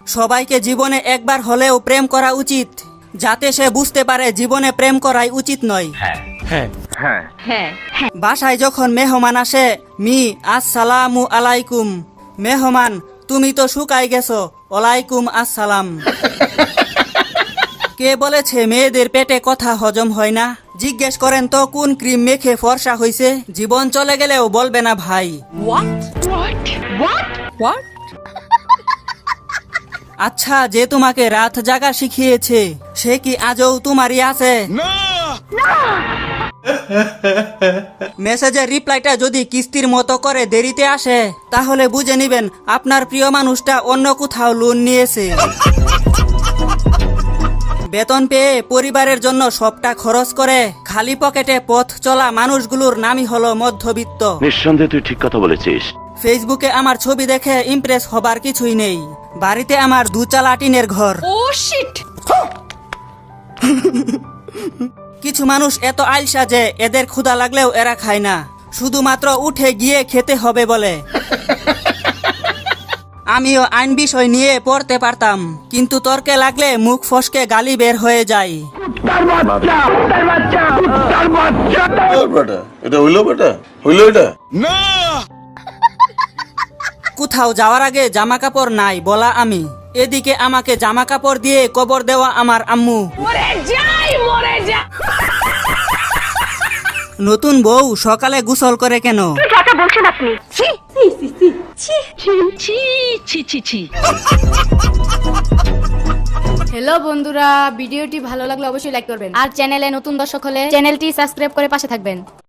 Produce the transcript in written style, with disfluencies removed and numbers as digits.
সবাইকে জীবনে একবার হলেও প্রেম করা উচিত, যাতে সে বুঝতে পারে জীবনে প্রেম করাই উচিত নয়। বাসায় যখন মেহমান আসে, মি আসসালামু আলাইকুম, মেহমান তুমি তো শুকাই গেছো, ওয়ালাইকুম আসসালাম। কে বলেছে মেয়েদের পেটে কথা হজম হয় না? জিজ্ঞেস করেন তো কোন ক্রিম মেখে ফর্সা হইছে? জীবন চলে গেলেও বলবে না ভাই। আচ্ছা, যে তোমাকে রাত জাগা শিখিয়েছে সে কি আজও তোমারই আছে? মেসেজের রিপ্লাইটা যদি কিস্তির মতো করে দেরিতে আসে, তাহলে বুঝে নিবেন আপনার প্রিয় মানুষটা অন্য কোথাও লোন নিয়েছে। বেতন পেয়ে পরিবারের জন্য সবটা খরচ করে খালি পকেটে পথ চলা মানুষগুলোর নামই হলো মধ্যবিত্ত। নিঃসন্দেহে তুই ঠিক কথা বলেছিস। ফেসবুকে আমার ছবি দেখে ইমপ্রেস হবার কিছুই নেই। বাড়িতে আমার 2 চালা টিনের ঘর। কিছু মানুষ এত আলসা যে এদের ক্ষুধা লাগলেও এরা খায় না, শুধুমাত্র উঠে গিয়ে খেতে হবে বলে। আমিও আইন বিষয় নিয়ে পড়তে পারতাম, কিন্তু তর্কে লাগলে মুখ ফসকে গালি বের হয়ে যায়। কোথাও যাওয়ার আগে জামা কাপড় নাই বলা আমি, এদিকে আমাকে জামা কাপড় দিয়ে কবর দেওয়া আমার আম্মু। নতুন বউ সকালে গোসল করে কেন? হ্যালো বন্ধুরা, ভিডিওটি ভালো লাগলে অবশ্যই লাইক করবেন, আর চ্যানেলে নতুন দর্শক হলে চ্যানেলটি সাবস্ক্রাইব করে পাশে থাকবেন।